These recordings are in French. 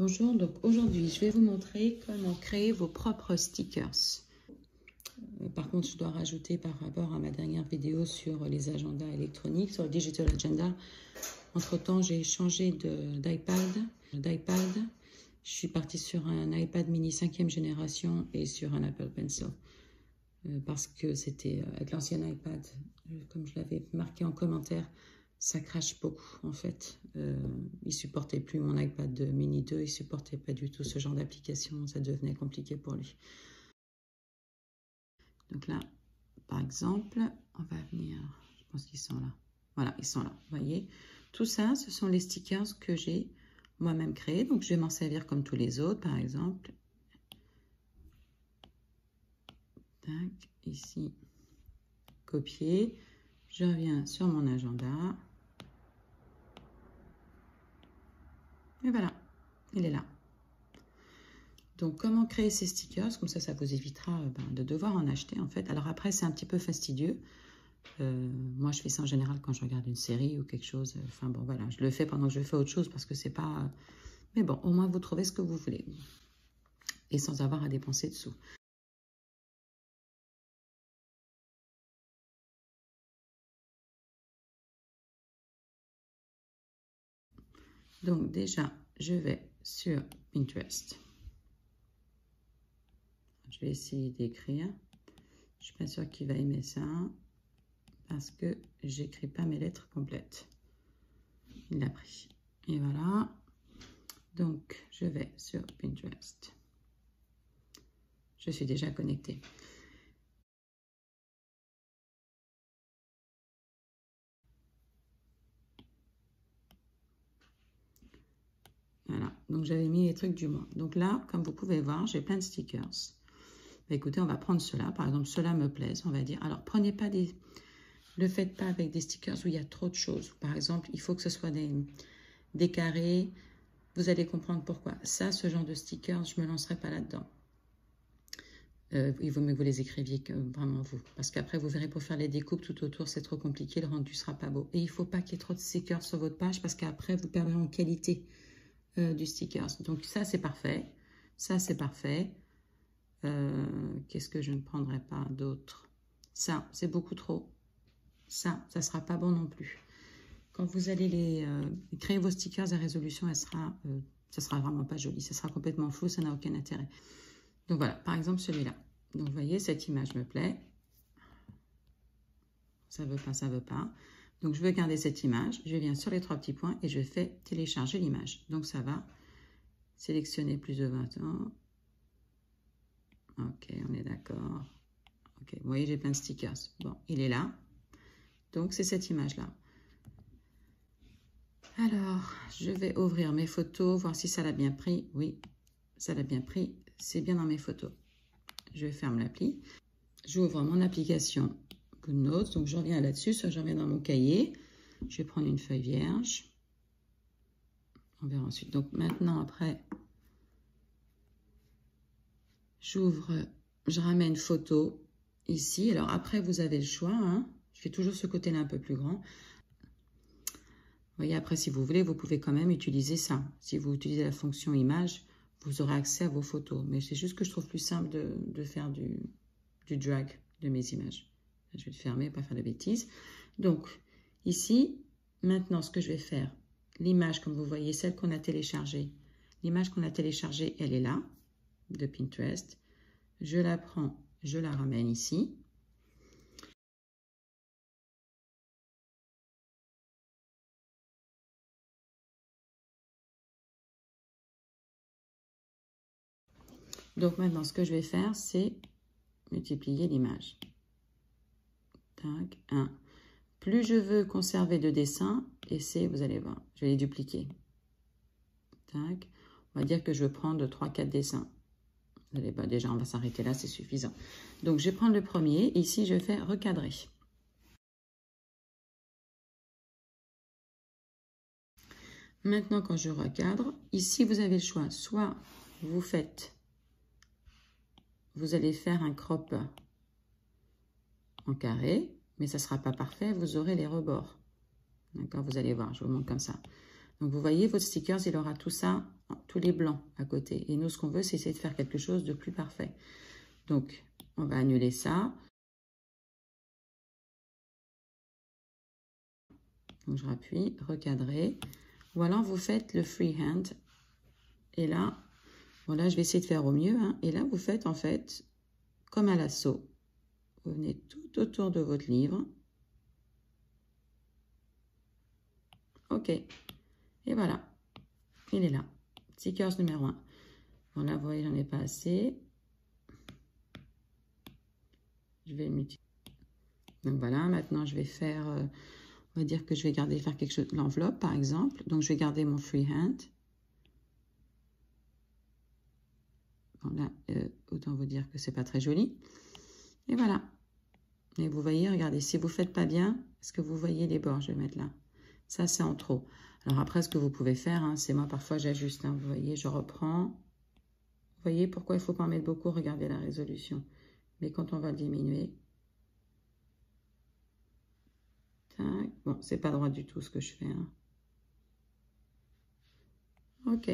Bonjour, donc aujourd'hui je vais vous montrer comment créer vos propres stickers. Par contre, je dois rajouter par rapport à ma dernière vidéo sur les agendas électroniques, sur le Digital Agenda. Entre-temps, j'ai changé d'iPad. Je suis partie sur un iPad mini 5e génération et sur un Apple Pencil. Parce que c'était avec l'ancien iPad, comme je l'avais marqué en commentaire, ça crache beaucoup en fait. Il supportait plus mon iPad mini 2, il supportait pas du tout ce genre d'application, ça devenait compliqué pour lui. Donc là, par exemple, on va venir, je pense qu'ils sont là. Voilà, ils sont là, vous voyez. Tout ça, ce sont les stickers que j'ai moi-même créés. Donc je vais m'en servir comme tous les autres, par exemple. Tac, ici, copier. Je reviens sur mon agenda. Et voilà, il est là. Donc, comment créer ces stickers? Comme ça vous évitera de devoir en acheter, en fait. Alors après, c'est un petit peu fastidieux. Moi, je fais ça en général quand je regarde une série ou quelque chose. Enfin, bon, voilà, je le fais pendant que je fais autre chose parce que c'est pas... Mais bon, au moins, vous trouvez ce que vous voulez. Et sans avoir à dépenser de sous. Donc, déjà, je vais sur Pinterest. Je vais essayer d'écrire. Je suis pas sûre qu'il va aimer ça parce que j'écris pas mes lettres complètes. Il l'a pris. Et voilà. Donc, je vais sur Pinterest. Je suis déjà connectée. Voilà. Donc, j'avais mis les trucs du mois. Donc là, comme vous pouvez voir, j'ai plein de stickers. Bah, écoutez, on va prendre ceux-là. Par exemple, ceux-là me plaisent, on va dire. Alors, prenez pas des... Ne le faites pas avec des stickers où il y a trop de choses. Par exemple, il faut que ce soit des carrés. Vous allez comprendre pourquoi. Ça, ce genre de stickers, je ne me lancerai pas là-dedans. Il vaut mieux que vous les écriviez que vraiment vous. Parce qu'après, vous verrez, pour faire les découpes tout autour, c'est trop compliqué. Le rendu ne sera pas beau. Et il ne faut pas qu'il y ait trop de stickers sur votre page parce qu'après, vous perdrez en qualité du stickers. Donc ça, c'est parfait. Ça, c'est parfait. Qu'est-ce que je ne prendrai pas d'autre? Ça, c'est beaucoup trop. Ça ne sera pas bon non plus. Quand vous allez créer vos stickers, la résolution, ça sera vraiment pas joli. Ça sera complètement flou, ça n'a aucun intérêt. Donc voilà, par exemple celui-là. Donc vous voyez, cette image me plaît. Ça veut pas, ça veut pas. Donc je veux garder cette image. Je viens sur les trois petits points et je fais télécharger l'image. Donc ça va. Sélectionner plus de 20 ans. Ok, on est d'accord. Ok, vous voyez, j'ai plein de stickers. Bon, il est là. Donc c'est cette image-là. Alors, je vais ouvrir mes photos, voir si ça l'a bien pris. Oui, ça l'a bien pris. C'est bien dans mes photos. Je ferme l'appli. J'ouvre mon application GoodNotes. Donc, je reviens là-dessus. Soit je reviens dans mon cahier. Je vais prendre une feuille vierge. On verra ensuite. Donc, maintenant, après, j'ouvre, je ramène photo ici. Alors, après, vous avez le choix. Hein. Je fais toujours ce côté-là un peu plus grand. Vous voyez, après, si vous voulez, vous pouvez quand même utiliser ça. Si vous utilisez la fonction image, vous aurez accès à vos photos. Mais c'est juste que je trouve plus simple de faire du drag de mes images. Je vais le fermer, pas faire de bêtises. Donc, ici, maintenant, ce que je vais faire, l'image, comme vous voyez, celle qu'on a téléchargée, l'image qu'on a téléchargée, elle est là, de Pinterest. Je la prends, je la ramène ici. Donc maintenant, ce que je vais faire, c'est multiplier l'image. Tac, 1. Plus je veux conserver de dessins, et c'est, vous allez voir, je vais les dupliquer. Tac. On va dire que je veux prendre 3-4 dessins. Vous allez, déjà, on va s'arrêter là, c'est suffisant. Donc, je vais prendre le premier. Ici, je vais faire recadrer. Maintenant, quand je recadre, ici, vous avez le choix. Soit vous allez faire un crop en carré, mais ça ne sera pas parfait, vous aurez les rebords. D'accord, vous allez voir, je vous montre comme ça. Donc, vous voyez, votre stickers, il aura tout ça, tous les blancs à côté. Et nous, ce qu'on veut, c'est essayer de faire quelque chose de plus parfait. Donc, on va annuler ça. Donc, je rappuie, recadrer. Ou alors, vous faites le freehand. Et là, voilà, je vais essayer de faire au mieux. Hein. Et là, vous faites, en fait, comme à lasso. Vous venez tout autour de votre livre. OK. Et voilà. Il est là. Stickers numéro 1. Bon, là, vous voyez, j'en ai pas assez. Je vais le multiplier. Donc, voilà. Maintenant, je vais faire... on va dire que je vais garder, faire quelque chose... L'enveloppe, par exemple. Donc, je vais garder mon freehand. Bon, là, autant vous dire que c'est pas très joli. Et voilà. Et vous voyez, regardez, si vous ne faites pas bien, est-ce que vous voyez les bords? Je vais mettre là. Ça, c'est en trop. Alors après, ce que vous pouvez faire, hein, c'est moi, parfois, j'ajuste. Hein, vous voyez, je reprends. Vous voyez pourquoi il ne faut pas en mettre beaucoup? Regardez la résolution. Mais quand on va diminuer... Tac. Bon, c'est pas droit du tout ce que je fais. Hein. OK.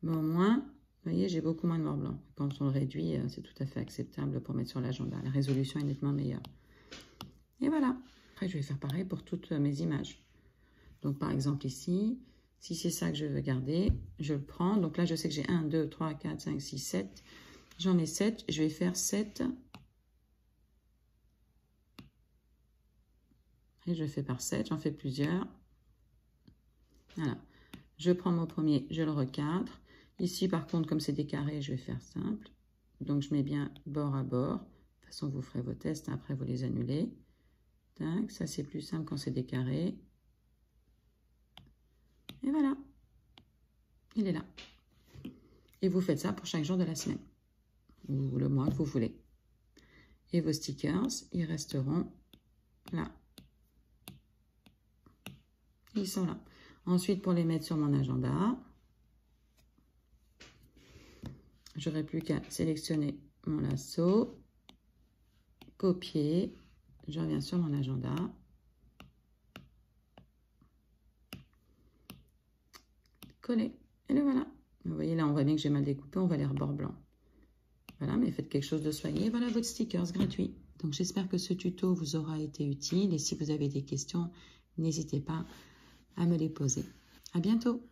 Mais au moins, vous voyez, j'ai beaucoup moins de morts blancs. Quand on le réduit, c'est tout à fait acceptable pour mettre sur l'agenda. La résolution est nettement meilleure. Et voilà. Après, je vais faire pareil pour toutes mes images. Donc, par exemple, ici, si c'est ça que je veux garder, je le prends. Donc là, je sais que j'ai 1, 2, 3, 4, 5, 6, 7. J'en ai 7. Je vais faire 7. Et je fais par 7. J'en fais plusieurs. Voilà. Je prends mon premier, je le recadre. Ici, par contre, comme c'est des carrés, je vais faire simple. Donc, je mets bien bord à bord. De toute façon, vous ferez vos tests. Après, vous les annulez. Tac, ça, c'est plus simple quand c'est des carrés. Et voilà. Il est là. Et vous faites ça pour chaque jour de la semaine. Ou le mois que vous voulez. Et vos stickers, ils resteront là. Ils sont là. Ensuite, pour les mettre sur mon agenda, j'aurai plus qu'à sélectionner mon lasso, copier, je reviens sur mon agenda, coller, et le voilà. Vous voyez là, on voit bien que j'ai mal découpé, on va les rebords blancs. Voilà, mais faites quelque chose de soigné. Voilà votre stickers gratuit. Donc j'espère que ce tuto vous aura été utile et si vous avez des questions, n'hésitez pas à me les poser. À bientôt.